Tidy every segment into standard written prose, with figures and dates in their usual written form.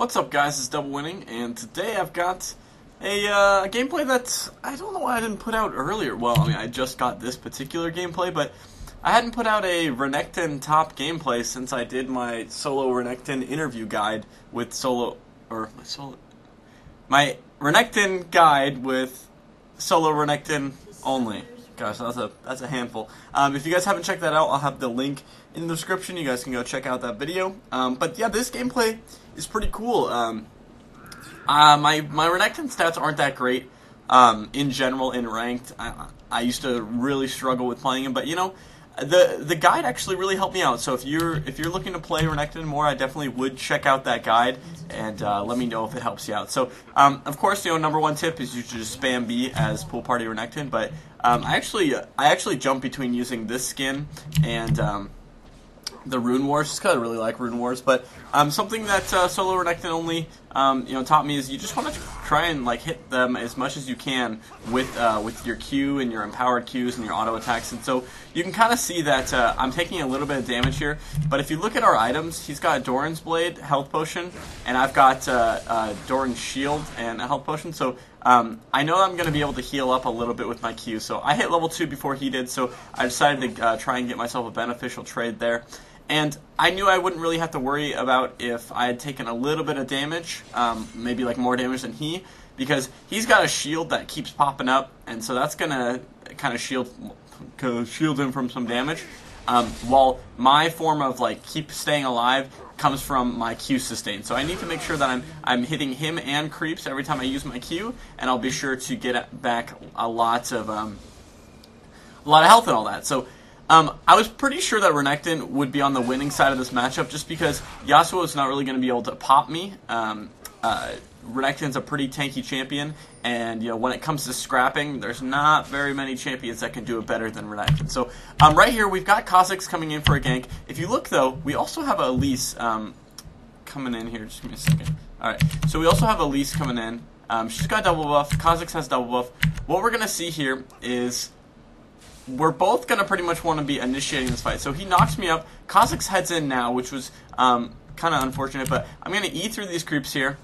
What's up, guys? It's DoubleWinning, and today I've got a gameplay that I don't know why I didn't put out earlier. Well, I mean, I just got this particular gameplay, but I hadn't put out a Renekton top gameplay since I did my solo Renekton interview guide with my Renekton guide with solo Renekton only. Gosh, that's a handful. If you guys haven't checked that out, I'll have the link in the description. You guys can go check out that video. But yeah, this gameplay is pretty cool. My Renekton stats aren't that great in general in ranked. I used to really struggle with playing him, but you know, the guide actually really helped me out. So if you're looking to play Renekton more, I definitely would check out that guide and let me know if it helps you out. So of course, you know, number one tip is you should just spam B as pool party Renekton. But I actually jump between using this skin and the Rune Wars, just because I really like Rune Wars. But something that solo Renekton only taught me is you just want to try and like hit them as much as you can with your Q and your empowered Qs and your auto attacks. And so you can kind of see that I'm taking a little bit of damage here. But if you look at our items, he's got Doran's Blade, health potion, and I've got Doran's Shield and a health potion. So I know I'm going to be able to heal up a little bit with my Q. So I hit level 2 before he did, so I decided to try and get myself a beneficial trade there. And I knew I wouldn't really have to worry about if I had taken a little bit of damage, maybe like more damage than he, because he's got a shield that keeps popping up, and so that's going to kind of shield him from some damage, while my form of like keep staying alive comes from my Q sustain. So I need to make sure that I'm hitting him and creeps every time I use my Q, and I'll be sure to get back a lot of health and all that. So I was pretty sure that Renekton would be on the winning side of this matchup just because Yasuo is not really going to be able to pop me. Renekton's a pretty tanky champion, and you know, when it comes to scrapping, there's not very many champions that can do it better than Renekton. So right here, we've got Kha'Zix coming in for a gank. If you look, though, we also have Elise coming in here. Just give me a second. Alright, so we also have Elise coming in. She's got double buff. Kha'Zix has double buff. What we're going to see here is we're both going to pretty much want to be initiating this fight. So he knocks me up. Kha'Zix heads in now, which was kind of unfortunate, but I'm going to E through these creeps here.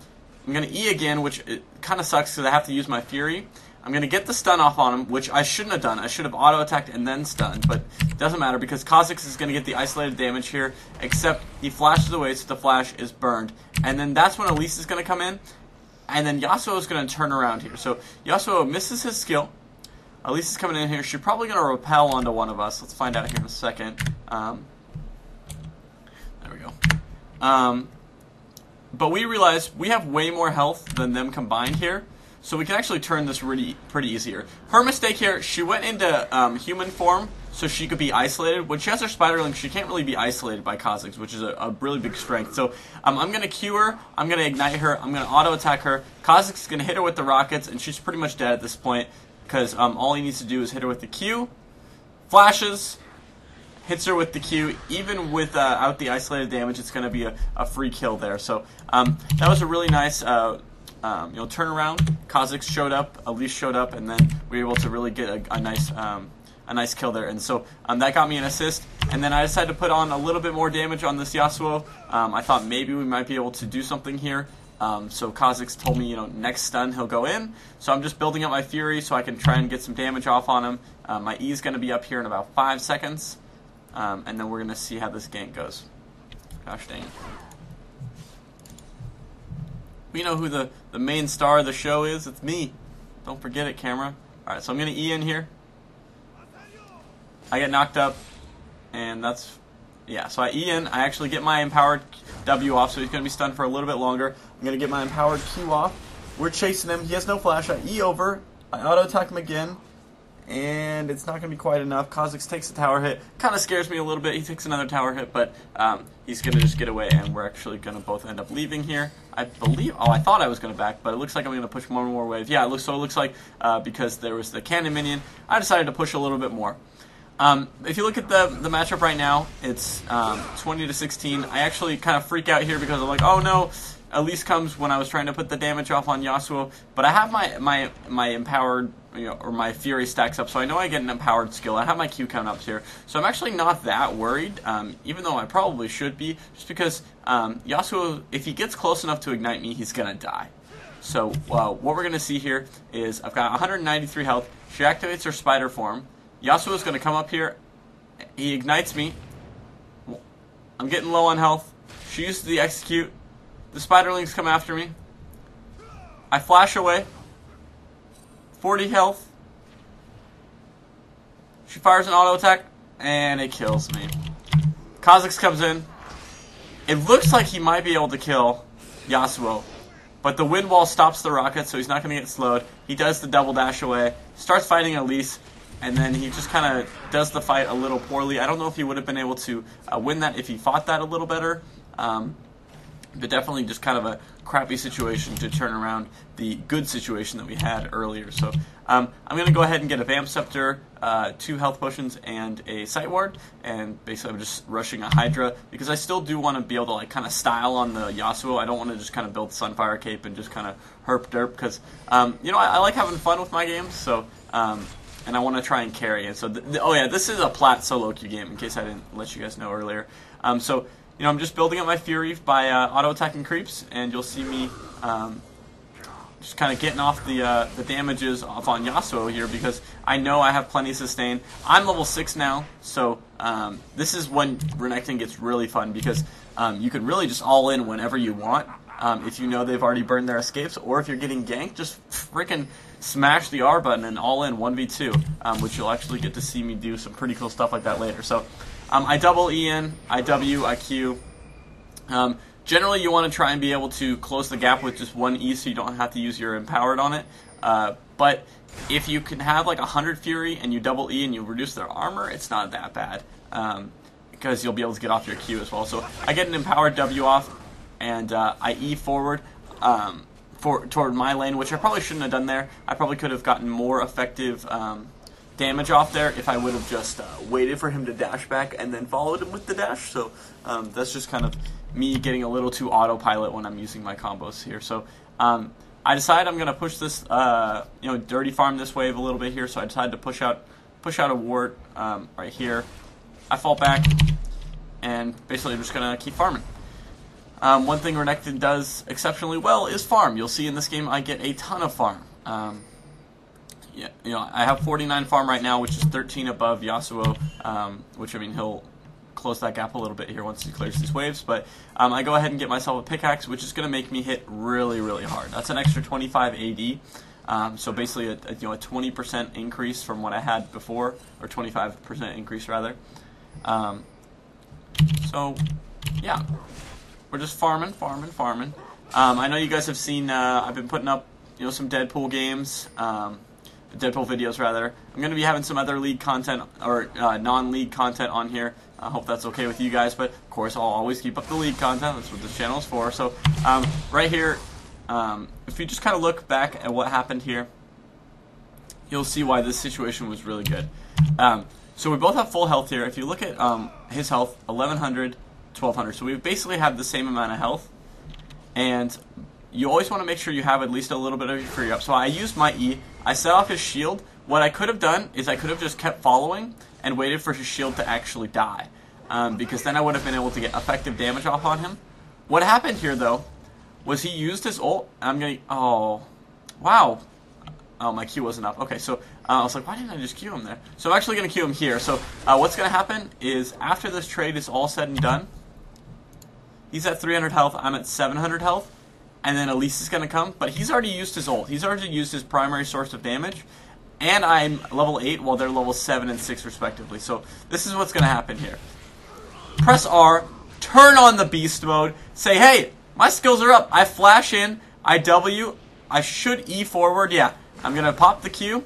I'm going to E again, which it kind of sucks because I have to use my Fury. I'm going to get the stun off on him, which I shouldn't have done. I should have auto-attacked and then stunned, but it doesn't matter because Kha'Zix is going to get the isolated damage here, except he flashes away, so the flash is burned. And then that's when Elise is going to come in, and then Yasuo is going to turn around here. So Yasuo misses his skill. Elise is coming in here. She's probably going to repel onto one of us. Let's find out here in a second. There we go. But we realize we have way more health than them combined here, so we can actually turn this pretty easy here. Her mistake here, she went into human form so she could be isolated. When she has her spider link, she can't really be isolated by Kha'Zix, which is a really big strength. So I'm going to Q her, I'm going to ignite her, I'm going to auto-attack her. Kha'Zix is going to hit her with the rockets, and she's pretty much dead at this point, because all he needs to do is hit her with the Q, flashes, hits her with the Q. Even without the isolated damage, it's going to be a free kill there. So that was a really nice turnaround. Kha'Zix showed up, Elise showed up, and then we were able to really get a nice kill there. And so that got me an assist. And then I decided to put on a little bit more damage on this Yasuo. I thought maybe we might be able to do something here. So Kha'Zix told me, next stun he'll go in. So I'm just building up my Fury so I can try and get some damage off on him. My E is going to be up here in about 5 seconds. And then we're going to see how this gank goes. Gosh dang it. We know who the main star of the show is. It's me. Don't forget it, camera. Alright, so I'm going to E in here. I get knocked up. And that's... yeah, so I E in. I actually get my empowered W off, so he's going to be stunned for a little bit longer. I'm going to get my empowered Q off. We're chasing him. He has no flash. I E over. I auto-attack him again. And it's not going to be quite enough. Kha'Zix takes a tower hit. Kind of scares me a little bit. He takes another tower hit, but he's going to just get away, and we're actually going to both end up leaving here. I believe... oh, I thought I was going to back, but it looks like I'm going to push one more wave. Yeah, it looks like because there was the cannon minion, I decided to push a little bit more. If you look at the matchup right now, it's 20-16. I actually kind of freak out here because I'm like, oh no, Elise comes when I was trying to put the damage off on Yasuo, but I have my empowered, or my Fury stacks up, so I know I get an empowered skill. I have my Q count up here, so I'm actually not that worried, even though I probably should be, just because Yasuo, if he gets close enough to ignite me, he's gonna die. So what we're gonna see here is I've got 193 health. She activates her spider form. Yasuo is gonna come up here. He ignites me. I'm getting low on health. She uses the execute. The spiderlings come after me. I flash away. 40 health. She fires an auto attack, and it kills me. Kha'Zix comes in. It looks like he might be able to kill Yasuo, but the wind wall stops the rocket, so he's not going to get slowed. He does the double dash away, starts fighting Elise, and then he just kind of does the fight a little poorly. I don't know if he would have been able to win that if he fought that a little better. But definitely just kind of a crappy situation to turn around the good situation that we had earlier. So I'm going to go ahead and get a Vamp Scepter, 2 health potions, and a Sight Ward. And basically I'm just rushing a Hydra because I still do want to be able to like kind of style on the Yasuo. I don't want to just kind of build Sunfire Cape and just kind of herp derp because, you know, I like having fun with my games. So, and I want to try and carry it. So, oh yeah, this is a plat solo queue game in case I didn't let you guys know earlier. So, you know, I'm just building up my Fury by auto-attacking creeps, and you'll see me just kind of getting off the damages off on Yasuo here because I know I have plenty of sustain. I'm level 6 now, so this is when Renekton gets really fun because you can really just all-in whenever you want if you know they've already burned their escapes, or if you're getting ganked, just freaking smash the R button and all-in 1v2, which you'll actually get to see me do some pretty cool stuff like that later. So. I double E in, I W, I Q. Generally, you want to try and be able to close the gap with just one E so you don't have to use your empowered on it. But if you can have like 100 Fury and you double E and you reduce their armor, it's not that bad because you'll be able to get off your Q as well. So I get an empowered W off and I E forward toward my lane, which I probably shouldn't have done there. I probably could have gotten more effective damage off there if I would have just waited for him to dash back and then followed him with the dash. So that's just kind of me getting a little too autopilot when I'm using my combos here. So I decide I'm going to push this, you know, dirty farm this wave a little bit here. So I decided to push out a ward right here. I fall back, and basically I'm just going to keep farming. One thing Renekton does exceptionally well is farm. You'll see in this game I get a ton of farm. Yeah, you know, I have 49 farm right now, which is 13 above Yasuo, which, I mean, he'll close that gap a little bit here once he clears these waves, but I go ahead and get myself a pickaxe, which is going to make me hit really, really hard. That's an extra 25 AD, so basically a 20% increase from what I had before, or 25% increase rather. So, yeah, we're just farming. I know you guys have seen, I've been putting up, you know, some Deadpool games, Deadpool videos rather. I'm going to be having some other league content or non-league content on here. I hope that's okay with you guys, but of course I'll always keep up the league content. That's what this channel is for. So right here, if you just kind of look back at what happened here, you'll see why this situation was really good. So we both have full health here. If you look at his health, 1100, 1200. So we basically have the same amount of health, and you always want to make sure you have at least a little bit of your Fury up. So I used my E. I set off his shield. What I could have done is I could have just kept following and waited for his shield to actually die, because then I would have been able to get effective damage off on him. What happened here, though, was he used his ult. I'm going to... Oh, wow. Oh, my Q wasn't up. Okay, so I was like, why didn't I just Q him there? So I'm actually going to Q him here. So what's going to happen is after this trade is all said and done, he's at 300 health, I'm at 700 health. And then Elise is going to come, but he's already used his ult. He's already used his primary source of damage, and I'm level 8 while they're level 7 and 6 respectively. So this is what's going to happen here. Press R, turn on the beast mode, say, hey, my skills are up. I flash in, I W, I should E forward. Yeah, I'm going to pop the Q.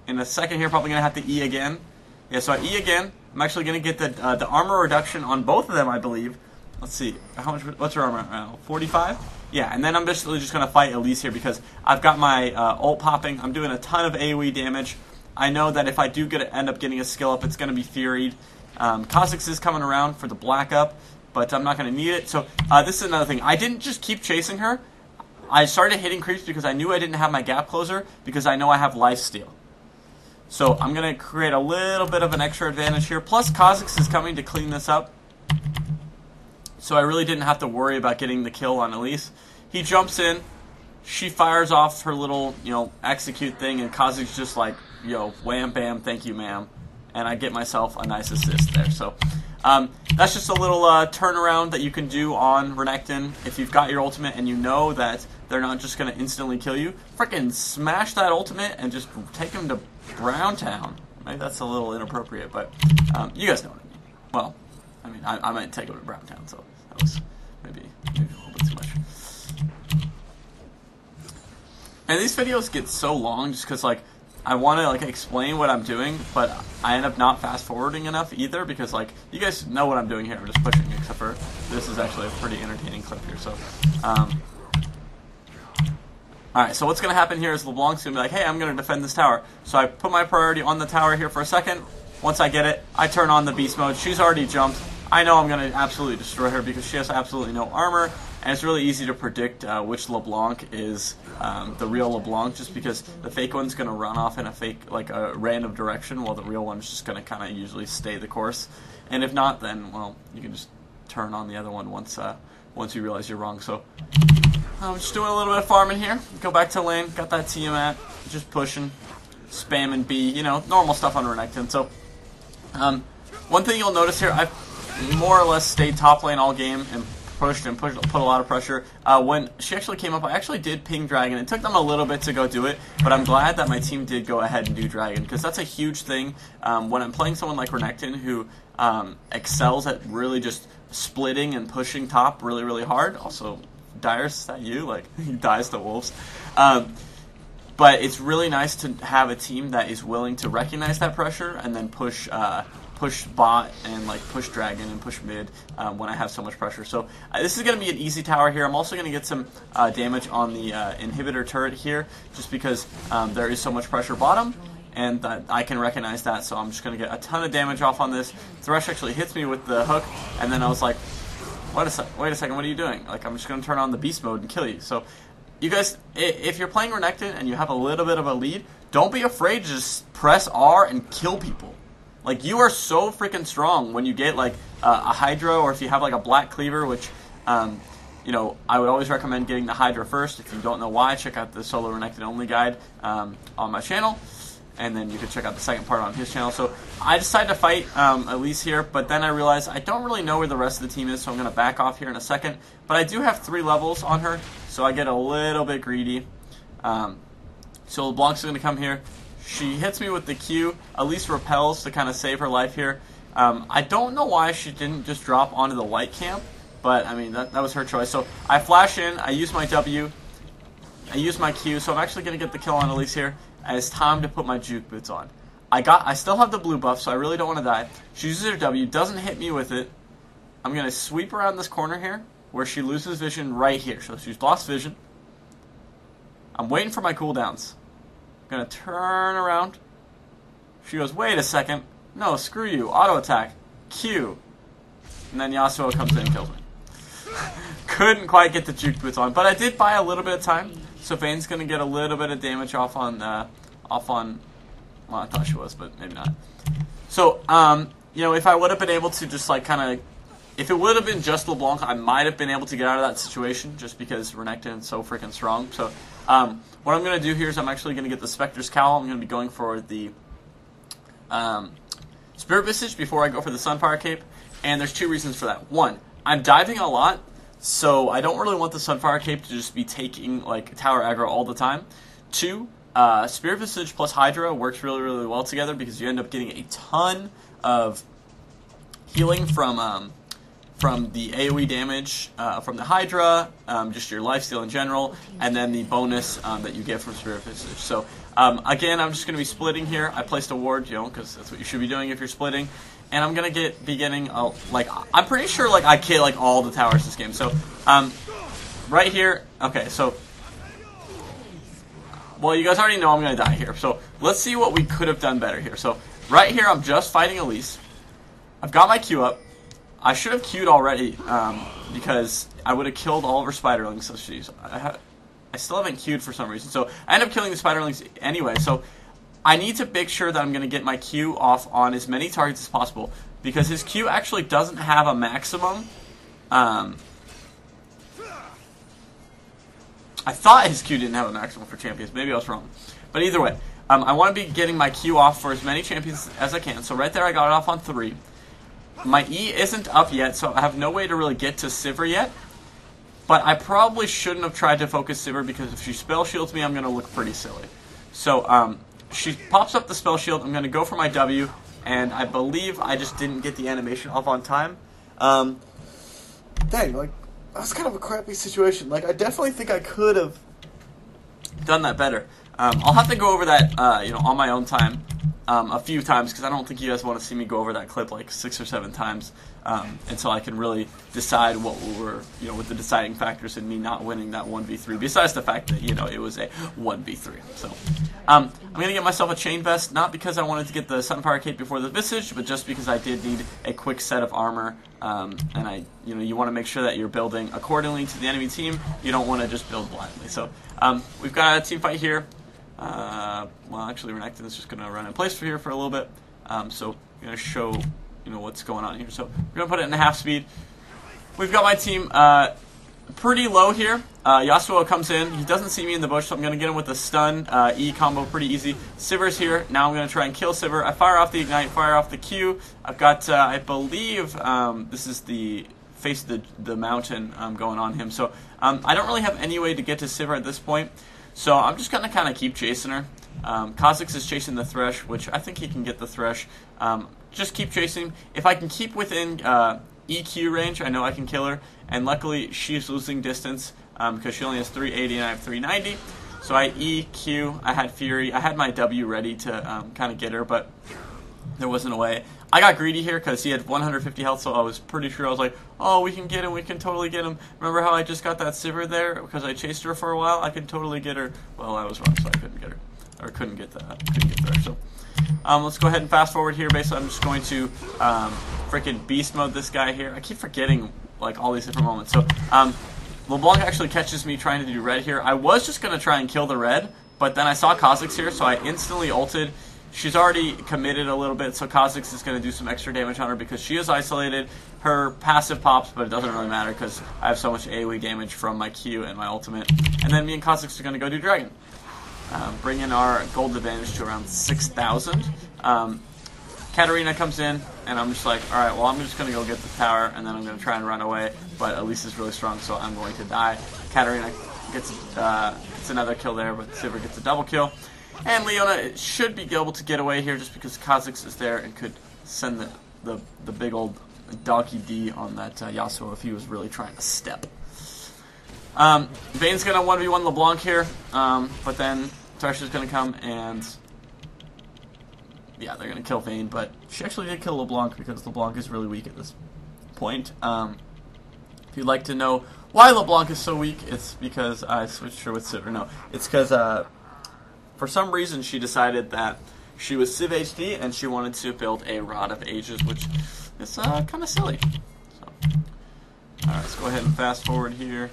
In a second here, probably going to have to E again. Yeah, so I E again. I'm actually going to get the armor reduction on both of them, I believe. Let's see, how much? What's her armor right now? 45? Yeah, and then I'm basically just going to fight Elise here because I've got my ult popping. I'm doing a ton of AoE damage. I know that if I do end up getting a skill up, it's going to be Furied. Kha'Zix is coming around for the black up, but I'm not going to need it. So this is another thing. I didn't just keep chasing her. I started hitting creeps because I knew I didn't have my gap closer, because I know I have lifesteal. So I'm going to create a little bit of an extra advantage here. Plus, Kha'Zix is coming to clean this up. So I really didn't have to worry about getting the kill on Elise. He jumps in. She fires off her little, execute thing, and Kha'Zix just like, wham, bam, thank you, ma'am. And I get myself a nice assist there. So that's just a little turnaround that you can do on Renekton. If you've got your ultimate and you know that they're not just going to instantly kill you, freaking smash that ultimate and just take them to Browntown. Maybe that's a little inappropriate, but you guys know what I mean. Well, I might take them to Browntown, so that was maybe a little bit too much. And these videos get so long just because, I want to, explain what I'm doing, but I end up not fast-forwarding enough either because, you guys know what I'm doing here. I'm just pushing, except for this is actually a pretty entertaining clip here, so, Alright, so what's going to happen here is LeBlanc's going to be like, hey, I'm going to defend this tower. So I put my priority on the tower here for a second. Once I get it, I turn on the beast mode. She's already jumped. I know I'm going to absolutely destroy her because she has absolutely no armor. And it's really easy to predict which LeBlanc is the real LeBlanc, just because the fake one's going to run off in a random direction, while the real one's just going to kind of usually stay the course. And if not, then, well, you can just turn on the other one once you realize you're wrong. So I'm just doing a little bit of farming here. Go back to lane. Got that Tiamat. Just pushing. Spamming B. Normal stuff on Renekton. So one thing you'll notice here, I've more or less stayed top lane all game and put a lot of pressure. When she actually came up, I actually did ping Dragon. It took them a little bit to go do it, but I'm glad that my team did go ahead and do Dragon, because that's a huge thing when I'm playing someone like Renekton who excels at really just splitting and pushing top really, really hard. Also, Dyer's, is that you? He dies to wolves. But it's really nice to have a team that is willing to recognize that pressure and then push bot and push dragon and push mid when I have so much pressure. So this is going to be an easy tower here. I'm also going to get some damage on the inhibitor turret here, just because there is so much pressure bottom, and I can recognize that. So I'm just going to get a ton of damage off on this. Thresh actually hits me with the hook, and then I was like, wait a second, what are you doing? I'm just going to turn on the beast mode and kill you. So you guys, if you're playing Renekton and you have a little bit of a lead, don't be afraid to just press R and kill people. You are so freaking strong when you get, a Hydra, or if you have, a Black Cleaver, which, I would always recommend getting the Hydra first. If you don't know why, check out the Solo Renekton Only guide on my channel, and then you can check out the second part on his channel. So I decided to fight Elise here, but then I realized I don't really know where the rest of the team is, so I'm going to back off here in a second. But I do have 3 levels on her, so I get a little bit greedy. So LeBlanc's going to come here. She hits me with the Q. Elise repels to kind of save her life here. I don't know why she didn't just drop onto the white camp, but that was her choice. So I flash in, I use my W, I use my Q, so I'm actually going to get the kill on Elise here, and it's time to put my juke boots on. I still have the blue buff, so I really don't want to die. She uses her W, doesn't hit me with it. I'm going to sweep around this corner here, where she loses vision right here. So she's lost vision. I'm waiting for my cooldowns. I'm going to turn around. She goes, wait a second. No, screw you. Auto attack. Q. And then Yasuo comes in and kills me. Couldn't quite get the juke boots on, but I did buy a little bit of time. So Vayne's going to get a little bit of damage off on, well, I thought she was, but maybe not. So, if I would have been able to just, if it would have been just LeBlanc, I might have been able to get out of that situation, just because Renekton is so freaking strong. So, what I'm going to do here is I'm actually going to get the Spectre's Cowl. I'm going to be going for the Spirit Visage before I go for the Sunfire Cape. And there's 2 reasons for that. 1, I'm diving a lot, so I don't really want the Sunfire Cape to just be taking tower aggro all the time. 2, Spirit Visage plus Hydra works really, really well together, because you end up getting a ton of healing from the AoE damage from the Hydra, just your lifesteal in general, and then the bonus that you get from Spirit Visage. So, again, I'm just going to be splitting here. I placed a ward, because that's what you should be doing if you're splitting. And I'm going to be getting, I'm pretty sure, I kill, all the towers this game. So, right here, okay, so, well, you guys already know I'm going to die here. So, let's see what we could have done better here. So, right here, I'm just fighting Elise. I've got my Q up. I should have queued already because I would have killed all of her spiderlings. So I still haven't queued for some reason. So I end up killing the spiderlings anyway. So I need to make sure that I'm going to get my Q off on as many targets as possible, because his Q actually doesn't have a maximum. I thought his Q didn't have a maximum for champions. Maybe I was wrong. But either way, I want to be getting my Q off for as many champions as I can. So right there I got it off on 3. My E isn't up yet, so I have no way to really get to Sivir yet. But I probably shouldn't have tried to focus Sivir, because if she spell shields me, I'm going to look pretty silly. So she pops up the spell shield. I'm going to go for my W, and I believe I just didn't get the animation off on time. Dang, like, that was kind of a crappy situation. Like, I definitely think I could have done that better. I'll have to go over that, on my own time a few times, because I don't think you guys want to see me go over that clip like 6 or 7 times until I can really decide what were, what the deciding factors in me not winning that 1v3, besides the fact that, it was a 1v3. So, I'm going to get myself a chain vest, not because I wanted to get the Sunfire Cape before the Visage, but just because I did need a quick set of armor, and you want to make sure that you're building accordingly to the enemy team. You don't want to just build blindly. So, we've got a team fight here. Well, actually, Renekton is just going to run in place here for a little bit. So I'm going to show, what's going on here. So we're going to put it in half speed. We've got my team pretty low here. Yasuo comes in. He doesn't see me in the bush, so I'm going to get him with a stun E combo, pretty easy. Sivir's here. Now I'm going to try and kill Sivir. I fire off the ignite, fire off the Q. I've got, I believe, this is the face of the mountain going on him. So I don't really have any way to get to Sivir at this point. So I'm just going to kind of keep chasing her. Kha'Zix is chasing the Thresh, which I think he can get the Thresh. Just keep chasing. If I can keep within EQ range, I know I can kill her. And luckily, she's losing distance because she only has 380 and I have 390. So I EQ, I had Fury, I had my W ready to kind of get her, but there wasn't a way. I got greedy here because he had 150 health, so I was pretty sure. I was like, oh, we can get him, we can totally get him. Remember how I just got that Sivir there because I chased her for a while? I can totally get her. Well, I was wrong, so I couldn't get her. Or couldn't get there. So let's go ahead and fast forward here. Basically, I'm just going to freaking beast mode this guy here. I keep forgetting like all these different moments. So LeBlanc actually catches me trying to do red here. I was just going to try and kill the red, but then I saw Kha'Zix here, so I instantly ulted. She's already committed a little bit, so Kha'Zix is going to do some extra damage on her because she is isolated. Her passive pops, but it doesn't really matter because I have so much AoE damage from my Q and my ultimate. And then me and Kha'Zix are going to go do Dragon. Bringing our gold advantage to around 6,000. Katarina comes in, and I'm just like, alright, well, I'm just going to go get the tower, and then I'm going to try and run away, but Elise is really strong, so I'm going to die. Katarina gets another kill there, but Sivir gets a double kill. And Leona should be able to get away here just because Kha'Zix is there and could send the big old donkey D on that Yasuo if he was really trying to step. Vayne's going to 1v1 LeBlanc here, but then Thresh is going to come and, yeah, they're going to kill Vayne, but she actually did kill LeBlanc because LeBlanc is really weak at this point. If you'd like to know why LeBlanc is so weak, it's because I switched her with Sivir. No, it's because for some reason she decided that she was Civ HD and she wanted to build a Rod of Ages, which is kind of silly. So, alright, let's go ahead and fast forward here.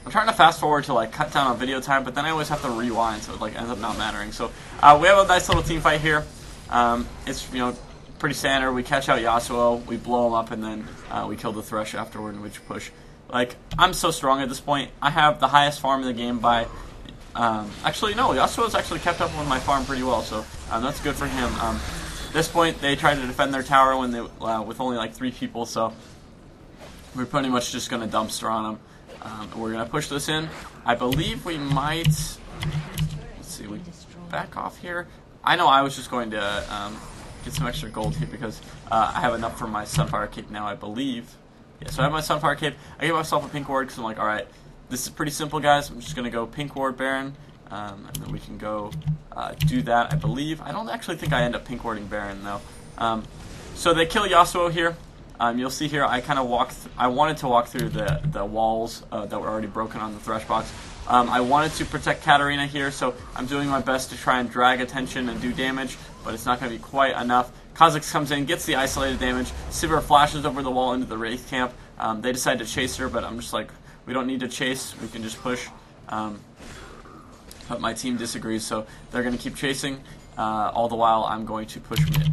I'm trying to fast forward to like cut down on video time, but then I always have to rewind, so it like ends up not mattering. So we have a nice little team fight here. It's pretty standard. We catch out Yasuo, we blow him up, and then we kill the Thresh afterward, and we push. Like, I'm so strong at this point. I have the highest farm in the game by. Actually, no, Yasuo's actually kept up with my farm pretty well, so that's good for him. At this point, they tried to defend their tower when they with only like 3 people, so we're pretty much just going to dumpster on them. We're going to push this in. I believe we might. Let's see, we back off here. I know I was just going to get some extra gold here because I have enough for my Sunfire Cape now, I believe. Yeah, so I have my Sunfire Cape. I gave myself a pink ward because I'm like, alright, this is pretty simple, guys. I'm just going to go pink ward Baron, and then we can go do that, I believe. I don't actually think I end up pink warding Baron, though. So they kill Yasuo here. You'll see here, I kind of I wanted to walk through the walls that were already broken on the Thresh box. I wanted to protect Katarina here, so I'm doing my best to try and drag attention and do damage, but it's not going to be quite enough. Kha'Zix comes in, gets the isolated damage. Sivir flashes over the wall into the Wraith camp. They decide to chase her, but I'm just like, we don't need to chase. We can just push. But my team disagrees, so they're going to keep chasing. All the while, I'm going to push mid.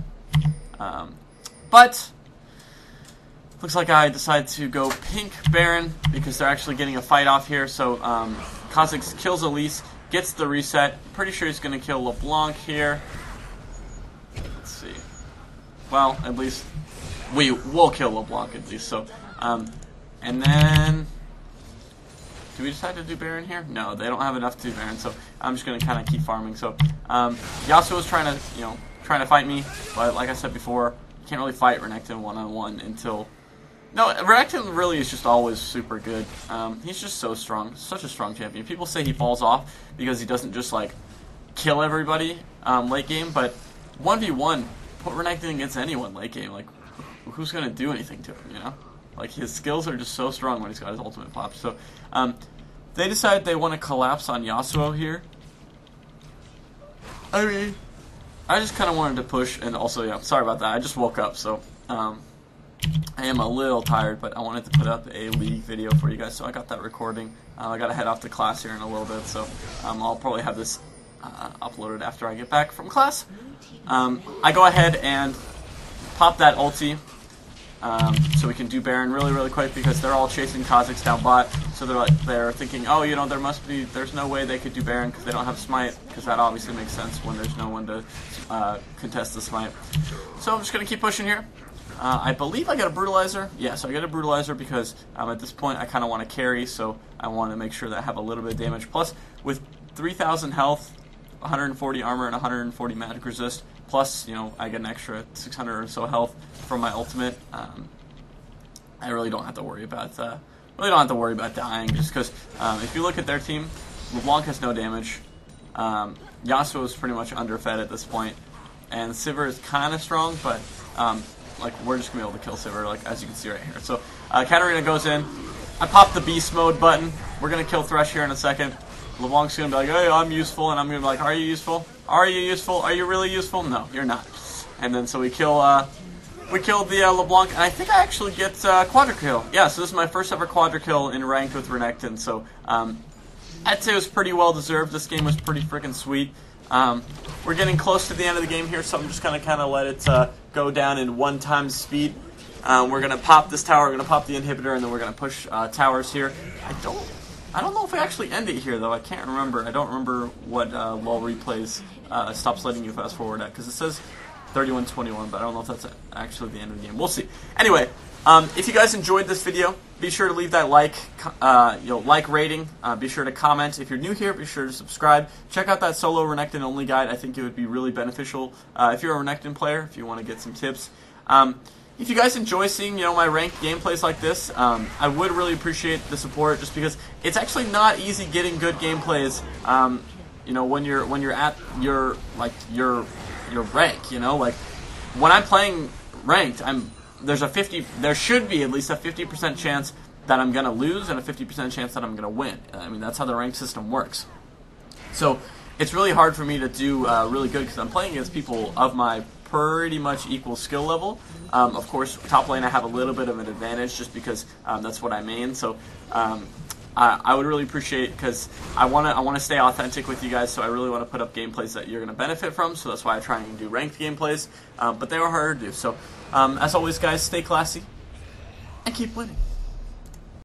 But looks like I decided to go pink Baron because they're actually getting a fight off here. So Kha'Zix kills Elise, gets the reset. Pretty sure he's going to kill LeBlanc here. Let's see. Well, at least we will kill LeBlanc at least. So, and then do we decide to do Baron here? No, they don't have enough to do Baron. So I'm just going to kind of keep farming. So Yasuo is trying to fight me, but like I said before, you can't really fight Renekton one-on-one until. No, Renekton really is just always super good. He's just so strong, such a strong champion. People say he falls off because he doesn't just like kill everybody late game, but 1v1, put Renekton against anyone late game. Like, who's gonna do anything to him? You know, like his skills are just so strong when he's got his ultimate pop. So, they decided they want to collapse on Yasuo here. I mean, I just kind of wanted to push, and also, yeah, sorry about that. I just woke up, so I am a little tired, but I wanted to put up a League video for you guys, so I got that recording. I got to head off to class here in a little bit, so I'll probably have this uploaded after I get back from class. I go ahead and pop that ulti, so we can do Baron really, really quick because they're all chasing Kha'Zix down bot. So they're thinking, oh, you know, there's no way they could do Baron because they don't have Smite, because that obviously makes sense when there's no one to contest the Smite. So I'm just gonna keep pushing here. I believe I get a Brutalizer. Yeah, so I get a Brutalizer because at this point I kind of want to carry, so I want to make sure that I have a little bit of damage. Plus, with 3,000 health, 140 armor, and 140 magic resist, plus, you know, I get an extra 600 or so health from my ultimate. I really don't have to worry about dying, just because if you look at their team, LeBlanc has no damage. Yasuo is pretty much underfed at this point, and Sivir is kind of strong, but like, we're just gonna be able to kill Sivir, like, as you can see right here. So Katarina goes in. I pop the beast mode button. We're gonna kill Thresh here in a second. LeBlanc's gonna be like, hey, I'm useful, and I'm gonna be like, are you useful? Are you useful? Are you really useful? No, you're not. And then so we kill the LeBlanc, and I think I actually get quadra kill. Yeah, so this is my first ever quadra kill in ranked with Renekton. So I'd say it was pretty well deserved. This game was pretty freaking sweet. We're getting close to the end of the game here, so I'm just gonna kind of let it go down in 1 speed. We're gonna pop this tower, we're gonna pop the inhibitor, and then we're gonna push towers here. I don't know if we actually end it here though. I can't remember. I don't remember what LOL replays stops letting you fast forward at, because it says 31:21, but I don't know if that's actually the end of the game. We'll see. Anyway, if you guys enjoyed this video, be sure to leave that like rating. Be sure to comment. If you're new here, be sure to subscribe. Check out that solo Renekton only guide. I think it would be really beneficial if you're a Renekton player, if you want to get some tips. If you guys enjoy seeing, you know, my ranked gameplays like this, I would really appreciate the support, just because it's actually not easy getting good gameplays. You know, when you're at your rank. You know, like when I'm playing ranked, there should be at least a 50% chance that I'm gonna lose and a 50% chance that I'm gonna win. I mean, that's how the rank system works. So it's really hard for me to do really good because I'm playing against people of my pretty much equal skill level. Of course, top lane I have a little bit of an advantage just because that's what I main. So I would really appreciate, because I want to stay authentic with you guys. So I really want to put up gameplays that you're going to benefit from. So that's why I try and do ranked gameplays. But they were harder to do. So as always, guys, stay classy and keep winning.